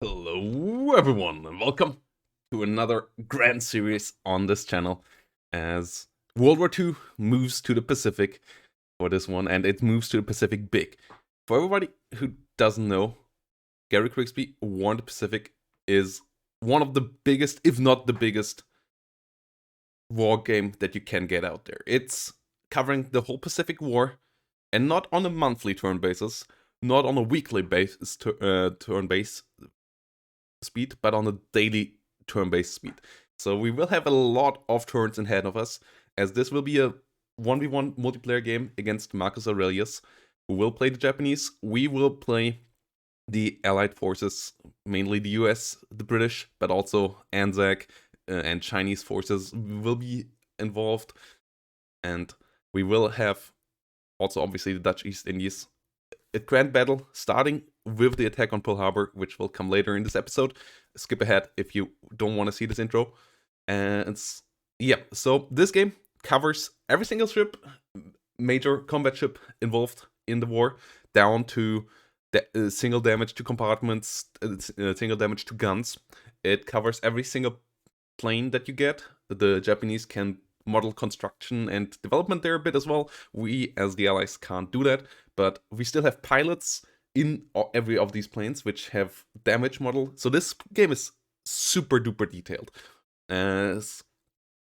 Hello everyone and welcome to another grand series on this channel as World War II moves to the Pacific for this one, and it moves to the Pacific big. For everybody who doesn't know, Gary Grigsby War in the Pacific is one of the biggest, if not the biggest, war game that you can get out there. It's covering the whole Pacific War, and not on a monthly turn basis, not on a weekly turn base speed, but on a daily turn-based speed. So we will have a lot of turns ahead of us, as this will be a 1v1 multiplayer game against Marcus Aurelius, who will play the Japanese. We will play the Allied forces, mainly the US, the British, but also Anzac and Chinese forces will be involved. And we will have also obviously the Dutch East Indies. A grand battle starting with the attack on Pearl Harbor, which will come later in this episode. Skip ahead if you don't want to see this intro. And so this game covers every single ship, major combat ship involved in the war, down to single damage to compartments, single damage to guns. It covers every single plane that you get. The Japanese can model construction and development there a bit as well. We as the Allies can't do that, but we still have pilots in every of these planes which have damage model. So this game is super duper detailed. As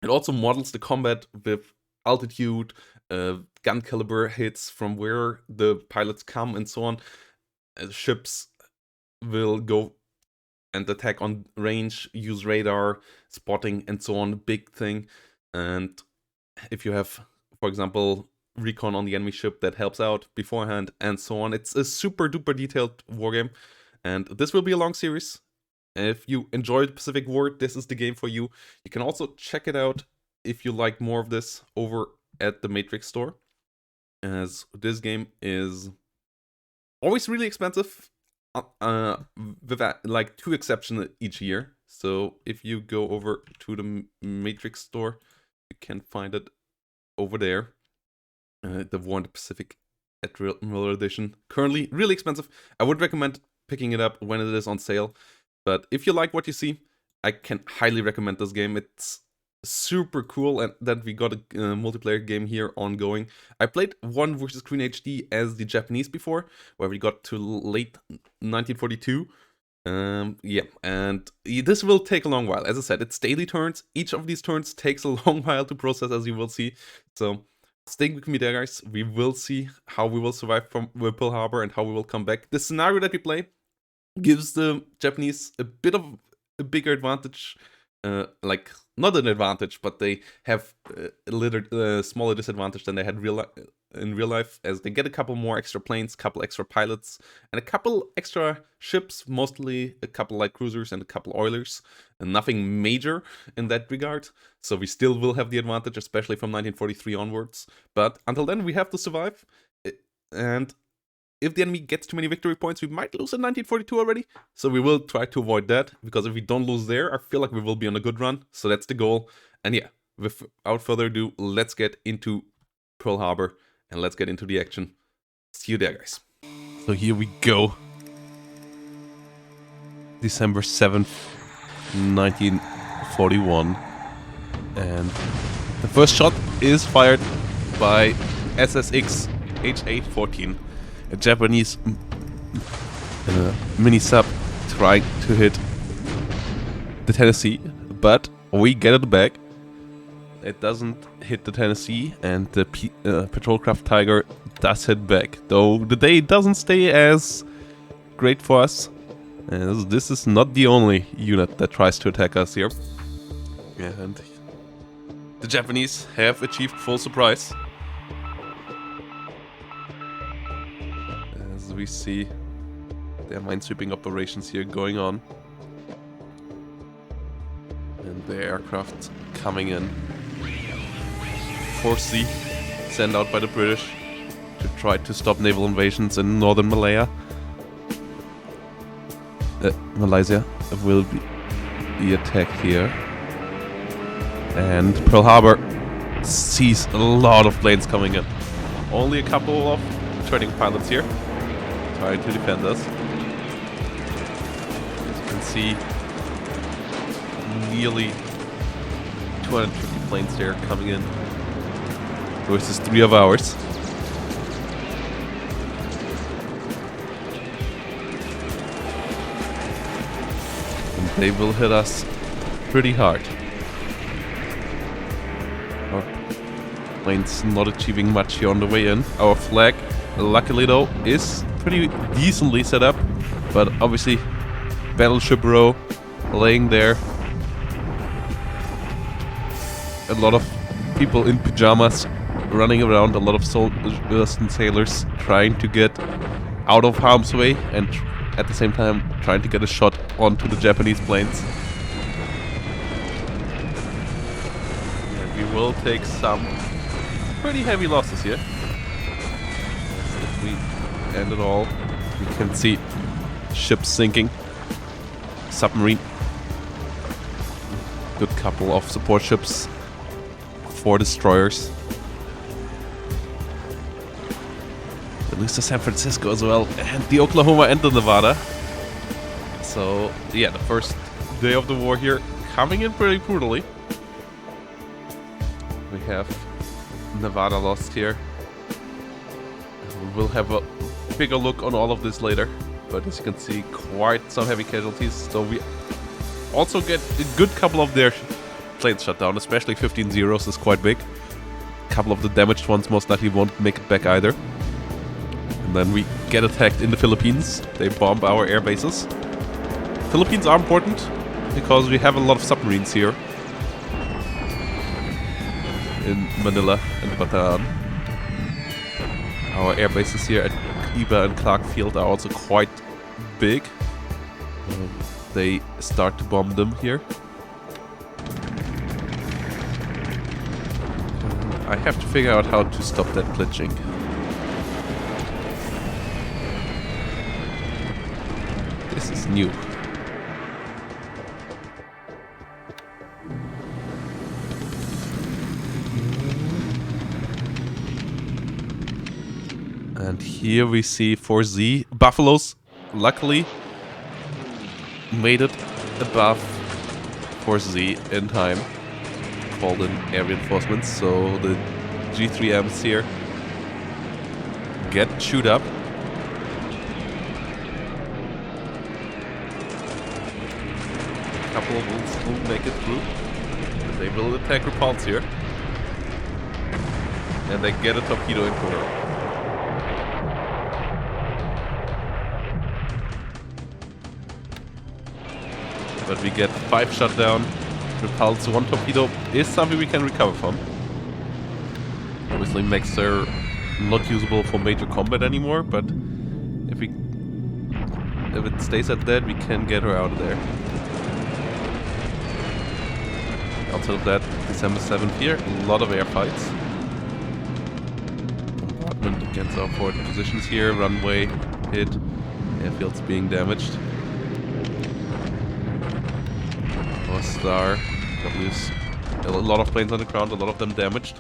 it also models the combat with altitude, gun caliber hits from where the pilots come and so on. Ships will go and attack on range, use radar, spotting and so on, big thing. And if you have, for example, recon on the enemy ship, that helps out beforehand and so on. It's a super duper detailed war game, and this will be a long series. If you enjoyed Pacific War, this is the game for you. You can also check it out if you like more of this over at the Matrix store, as this game is always really expensive, with like 2 exceptions each year. So if you go over to the Matrix store, you can find it over there. The War in the Pacific Admiral Edition. Currently really expensive. I would recommend picking it up when it is on sale. But if you like what you see, I can highly recommend this game. It's super cool, and that we got a multiplayer game here ongoing. I played 1 vs Green HD as the Japanese before, where we got to late 1942. And this will take a long while. As I said, it's daily turns. Each of these turns takes a long while to process, as you will see. So stay with me there, guys. We will see how we will survive from Pearl Harbor and how we will come back. The scenario that we play gives the Japanese a bit of a bigger advantage. Like, not an advantage, but they have a little smaller disadvantage than they had in real life, as they get a couple more extra planes, couple extra pilots, and a couple extra ships, mostly a couple light cruisers and a couple oilers, and nothing major in that regard. So we still will have the advantage, especially from 1943 onwards. But until then, we have to survive, and if the enemy gets too many victory points, we might lose in 1942 already. So we will try to avoid that, because if we don't lose there, I feel like we will be on a good run. So that's the goal. And yeah, without further ado, let's get into Pearl Harbor and let's get into the action. See you there, guys. So here we go. December 7th, 1941. And the first shot is fired by SSX H814. A Japanese mini sub trying to hit the Tennessee, but we get it back. It doesn't hit the Tennessee, and the patrol craft Tiger does hit back, though the day doesn't stay as great for us, as this is not the only unit that tries to attack us here. And the Japanese have achieved full surprise. We see their minesweeping operations here going on, and the aircraft coming in. 4C sent out by the British to try to stop naval invasions in northern Malaysia will be attacked here, and Pearl Harbor sees a lot of planes coming in. Only a couple of training pilots here trying to defend us. see nearly 250 planes there coming in versus 3 of ours. And they will hit us pretty hard. Our plane's not achieving much here on the way in. Our flag, luckily though, is pretty decently set up, but obviously battleship row laying there. A lot of people in pajamas running around, a lot of soldiers and sailors trying to get out of harm's way and at the same time trying to get a shot onto the Japanese planes. And we will take some pretty heavy losses here. If we end it all, we can see ships sinking, submarine, good couple of support ships, 4 destroyers. We lose to San Francisco as well, and the Oklahoma and the Nevada. So yeah, the first day of the war here coming in pretty brutally. We have Nevada lost here. We'll have a bigger look on all of this later, but as you can see, quite some heavy casualties. So we also get a good couple of their planes shut down, especially 15 zeros is quite big. A couple of the damaged ones most likely won't make it back either. And then we get attacked in the Philippines. They bomb our air bases. Philippines are important because we have a lot of submarines here in Manila and Bataan. Our air bases here at Iba and Clark Field are also quite big. They start to bomb them here. I have to figure out how to stop that glitching. This is new. And here we see 4Z. Buffaloes, luckily, made it above 4Z in time. Called in air reinforcements, so the G3Ms here get chewed up. A couple of wolves will make it through. They will attack repulse here. And they get a torpedo into her. But we get 5 shut down. Repulse 1 torpedo is something we can recover from. Obviously makes her not usable for major combat anymore, but if it stays at that, we can get her out of there. Outside of that, December 7th here, a lot of air fights. Bombardment against our forward positions here, runway hit, airfields being damaged. Star, W's, a lot of planes on the ground, a lot of them damaged.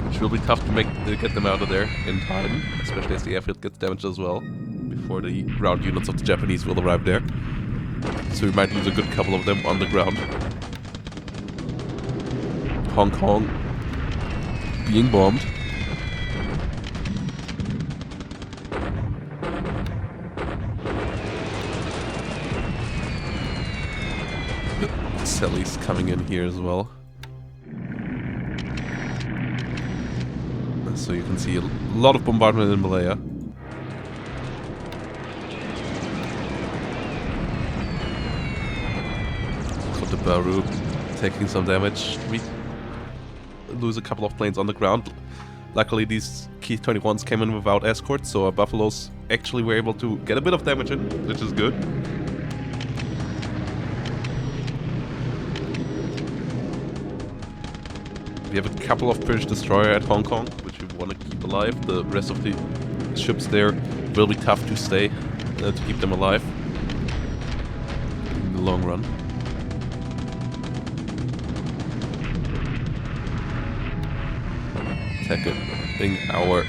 Which will be tough to get them out of there in time, especially as the airfield gets damaged as well, before the ground units of the Japanese will arrive there. So we might lose a good couple of them on the ground. Hong Kong being bombed. Sally's coming in here as well. So you can see a lot of bombardment in Malaya. So the Baru taking some damage. We lose a couple of planes on the ground. Luckily these Key 21s came in without escorts, so our Buffaloes actually were able to get a bit of damage in, which is good. We have a couple of British destroyer at Hong Kong, which we want to keep alive. The rest of the ships there will be tough to stay, to keep them alive in the long run. Attacking our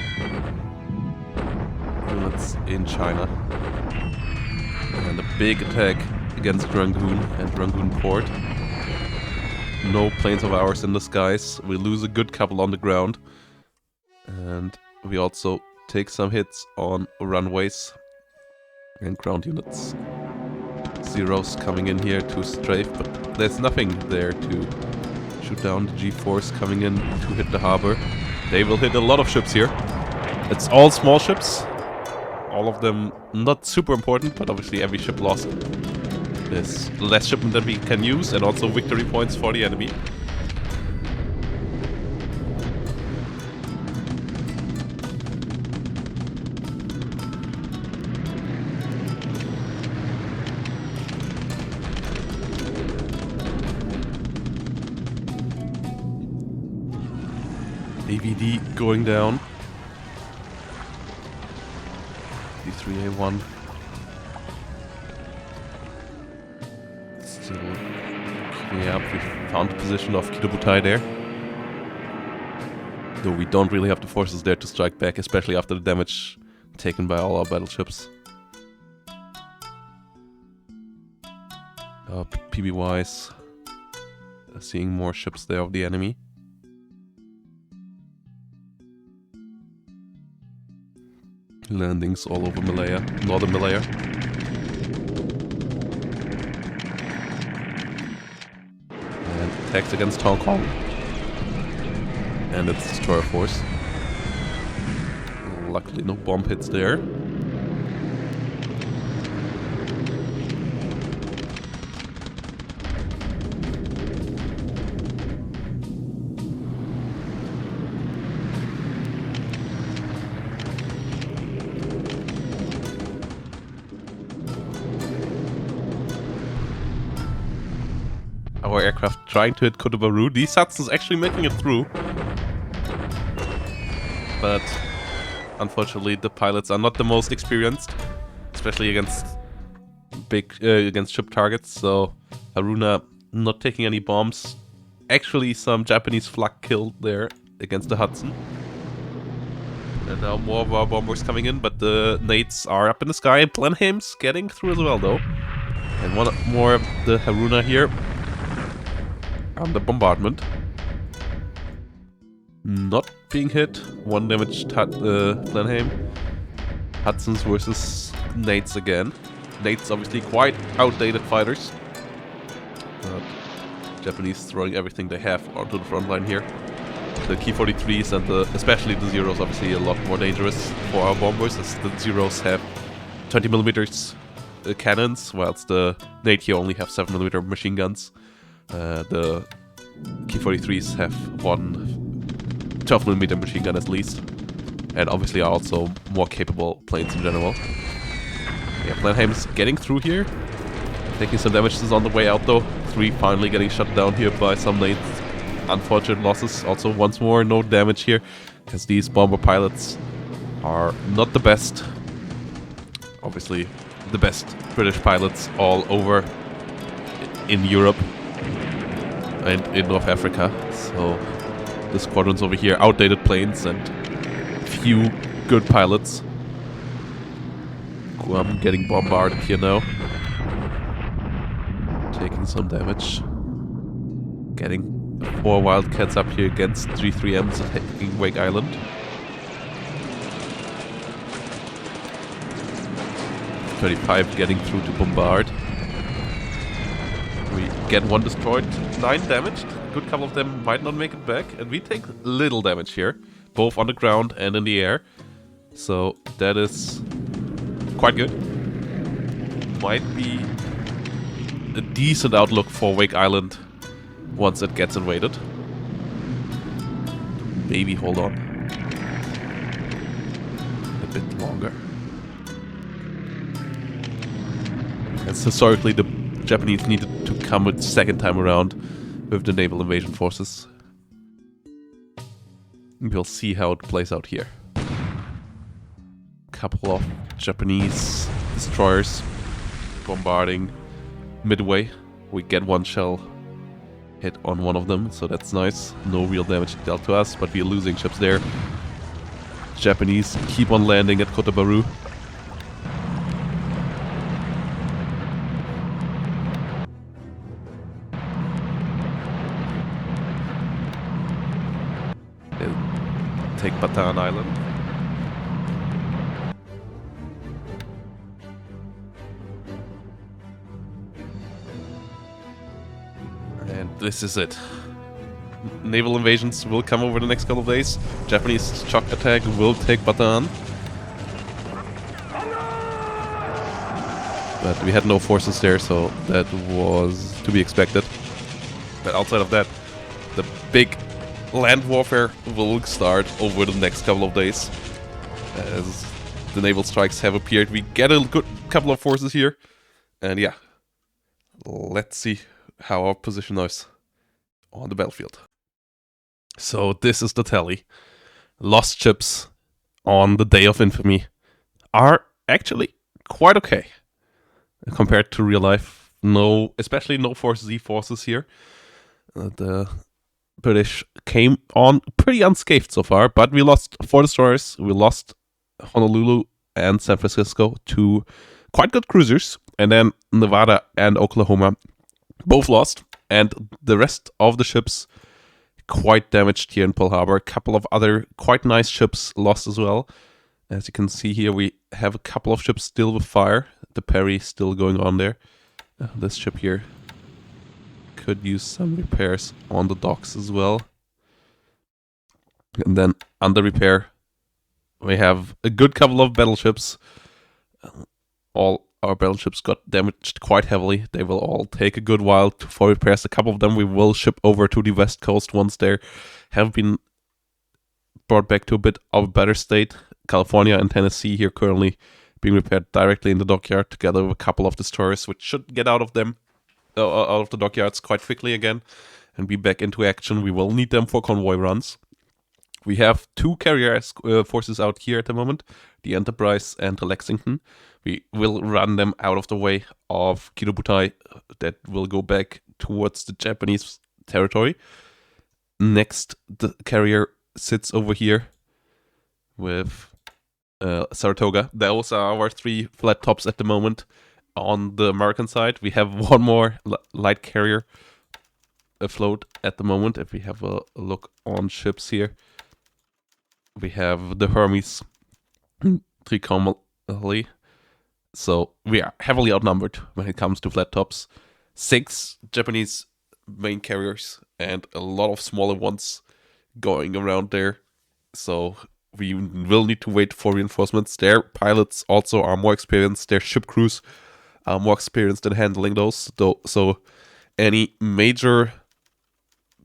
units in China. And a big attack against Rangoon and Rangoon Port. No planes of ours in the skies. We lose a good couple on the ground. And we also take some hits on runways and ground units. Zeros coming in here to strafe, but there's nothing there to shoot down the G-force coming in to hit the harbor. They will hit a lot of ships here. It's all small ships. All of them not super important, but obviously every ship lost is less shipment that we can use, and also victory points for the enemy. AVD going down. D3A1. Still, yeah, we found the position of Kitabutai there. Though we don't really have the forces there to strike back, especially after the damage taken by all our battleships. PBYs. Seeing more ships there of the enemy. Landings all over Malaya, northern Malaya. And attacks against Hong Kong. And its destroyer force. Luckily no bomb hits there. Our aircraft trying to hit Kotobaru. These Hudson's actually making it through. But unfortunately the pilots are not the most experienced, especially against against ship targets. So Haruna not taking any bombs. Actually some Japanese flak killed there against the Hudson. And now more of our bombers coming in, but the nades are up in the sky. Blenheim's getting through as well though. And one more of the Haruna here. The bombardment. Not being hit. One damaged Blenheim. Hudson's versus nades again. Nades obviously quite outdated fighters. But Japanese throwing everything they have onto the front line here. The Ki-43s and especially the Zeros obviously a lot more dangerous for our bombers, as the Zeros have 20mm cannons, whilst the nade here only have 7mm machine guns. The Ki-43s have one 12mm machine gun at least, and obviously are also more capable planes in general. Yeah, Blenheim's getting through here, taking some damage. Is on the way out though. 3 finally getting shut down here by some nades. Unfortunate losses. Also once more no damage here, because these bomber pilots are not the best. Obviously the best British pilots all over in Europe and in North Africa. So the squadrons over here, outdated planes and few good pilots. Guam getting bombarded here now. Taking some damage. Getting 4 Wildcats up here against 3-3Ms attacking Wake Island. .35 getting through to bombard. We get 1 destroyed, 9 damaged. A good couple of them might not make it back, and we take little damage here, both on the ground and in the air. So that is quite good. Might be a decent outlook for Wake Island once it gets invaded. Maybe hold on a bit longer. As historically the Japanese needed to come a second time around with the naval invasion forces. We'll see how it plays out here. Couple of Japanese destroyers bombarding Midway. We get 1 shell hit on one of them, so that's nice. No real damage dealt to us, but we're losing ships there. Japanese keep on landing at Kotobaru. take Bataan Island. And this is it. Naval invasions will come over the next couple of days. Japanese shock attack will take Bataan. But we had no forces there, so that was to be expected. But outside of that, the big land warfare will start over the next couple of days. As the naval strikes have appeared, we get a good couple of forces here. And yeah, let's see how our position is on the battlefield. So this is the tally. Lost ships on the Day of Infamy are actually quite okay compared to real life. No, especially no Force Z forces here. The British came on pretty unscathed so far, but we lost 4 destroyers. We lost Honolulu and San Francisco to quite good cruisers, and then Nevada and Oklahoma both lost, and the rest of the ships quite damaged here in Pearl Harbor. A couple of other quite nice ships lost as well. As you can see here, we have a couple of ships still with fire. The Perry still going on there. This ship here could use some repairs on the docks as well. And then under repair, we have a good couple of battleships. All our battleships got damaged quite heavily. They will all take a good while for repairs. A couple of them we will ship over to the west coast once they have been brought back to a bit of a better state. California and Tennessee here currently being repaired directly in the dockyard together with a couple of destroyers, which should get out of them, out of the dockyards quite quickly again and be back into action. We will need them for convoy runs. We have 2 carrier forces out here at the moment, the Enterprise and the Lexington. We will run them out of the way of Kidobutai that will go back towards the Japanese territory. Next, the carrier sits over here with Saratoga. Those are our 3 flat tops at the moment. On the American side, we have 1 more light carrier afloat at the moment. If we have a look on ships here, we have the Hermes Trincomalee. So we are heavily outnumbered when it comes to flat tops. 6 Japanese main carriers and a lot of smaller ones going around there. So we will need to wait for reinforcements. Their pilots also are more experienced. Their ship crews are more experienced in handling those. So any major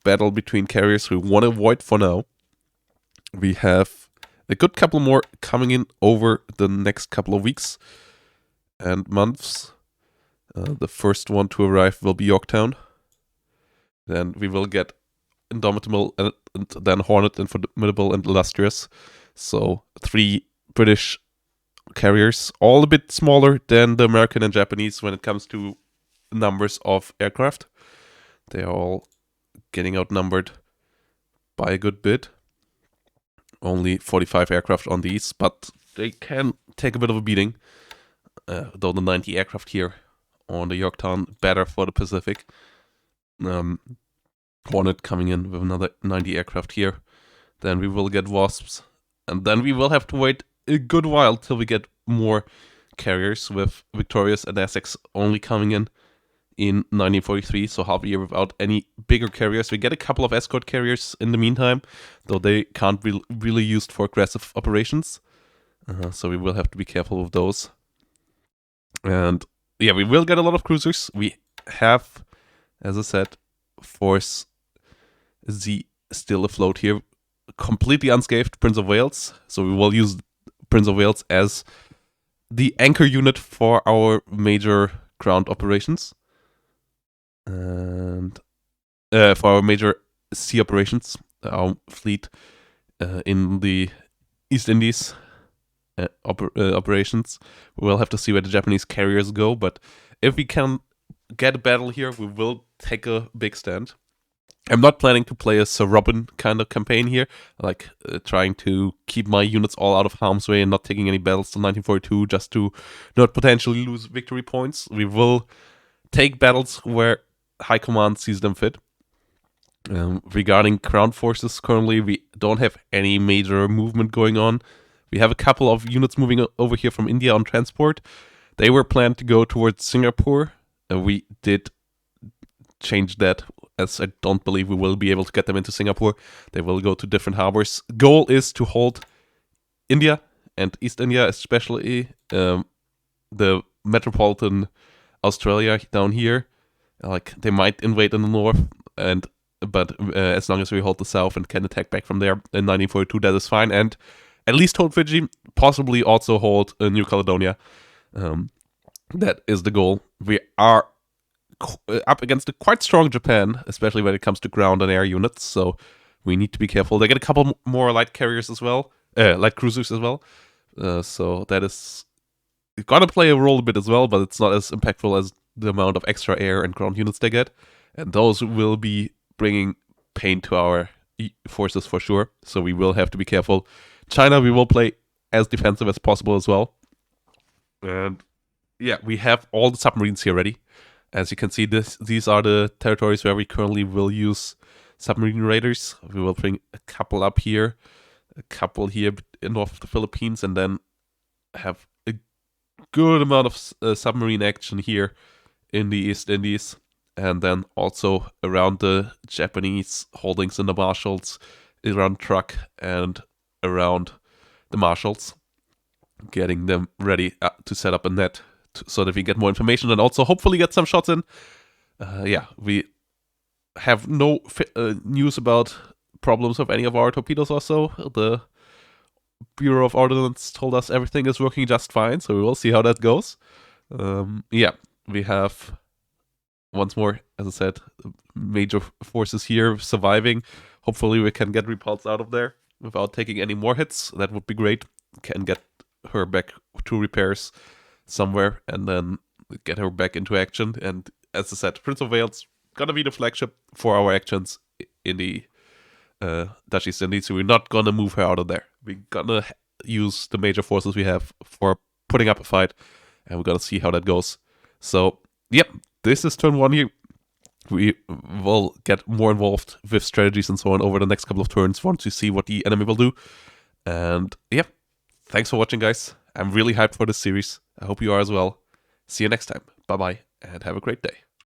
battle between carriers we want to avoid for now. We have a good couple more coming in over the next couple of weeks and months. The first one to arrive will be Yorktown. Then we will get Indomitable, and then Hornet, and Formidable, and Illustrious. So 3 British carriers, all a bit smaller than the American and Japanese when it comes to numbers of aircraft. They are all getting outnumbered by a good bit. Only 45 aircraft on these, but they can take a bit of a beating. Though the 90 aircraft here on the Yorktown better for the Pacific. Hornet coming in with another 90 aircraft here. Then we will get Wasps. And then we will have to wait a good while till we get more carriers, with Victorious and Essex only coming in 1943, so half a year without any bigger carriers. We get a couple of escort carriers in the meantime, though they can't be really used for aggressive operations. So we will have to be careful with those. And yeah, we will get a lot of cruisers. We have, as I said, Force Z still afloat here, completely unscathed, Prince of Wales. So we will use Prince of Wales as the anchor unit for our major ground operations. And for our major sea operations, our fleet in the East Indies operations. We will have to see where the Japanese carriers go, but if we can get a battle here, we will take a big stand. I'm not planning to play a Sir Robin kind of campaign here, like trying to keep my units all out of harm's way and not taking any battles till 1942 just to not potentially lose victory points. We will take battles where High Command sees them fit. Regarding ground forces, currently we don't have any major movement going on. We have a couple of units moving over here from India on transport. They were planned to go towards Singapore, and we did change that, as I don't believe we will be able to get them into Singapore. They will go to different harbors. Goal is to hold India and East India, especially the metropolitan Australia down here. Like, they might invade in the north, but as long as we hold the south and can attack back from there in 1942, that is fine. And at least hold Fiji, possibly also hold New Caledonia. That is the goal. We are up against a quite strong Japan, especially when it comes to ground and air units, so we need to be careful. They get a couple more light carriers as well, light cruisers as well, so that is gonna play a role a bit as well, but it's not as impactful as the amount of extra air and ground units they get, and those will be bringing pain to our forces for sure, so we will have to be careful. China, we will play as defensive as possible as well, and yeah, we have all the submarines here ready. As you can see, these are the territories where we currently will use submarine raiders. We will bring a couple up here, a couple here in north of the Philippines, and then have a good amount of submarine action here in the East Indies, and then also around the Japanese holdings in the Marshalls, around Truk and around the Marshalls, getting them ready to set up a net so that we get more information and also hopefully get some shots in. Yeah, we have no news about problems of any of our torpedoes or so. The Bureau of Ordnance told us everything is working just fine, so we will see how that goes. Yeah, we have, once more, as I said, major forces here surviving. Hopefully we can get repulsed out of there without taking any more hits. That would be great. Can get her back to repairs somewhere and then get her back into action. And as I said, Prince of Wales gonna be the flagship for our actions in the Dutch East Indies, so we're not gonna move her out of there. We're gonna use the major forces we have for putting up a fight, and we're gonna see how that goes. So, yep, this is turn 1 here. We will get more involved with strategies and so on over the next couple of turns once we see what the enemy will do. And yeah, thanks for watching, guys. I'm really hyped for this series. I hope you are as well. See you next time. Bye-bye, and have a great day.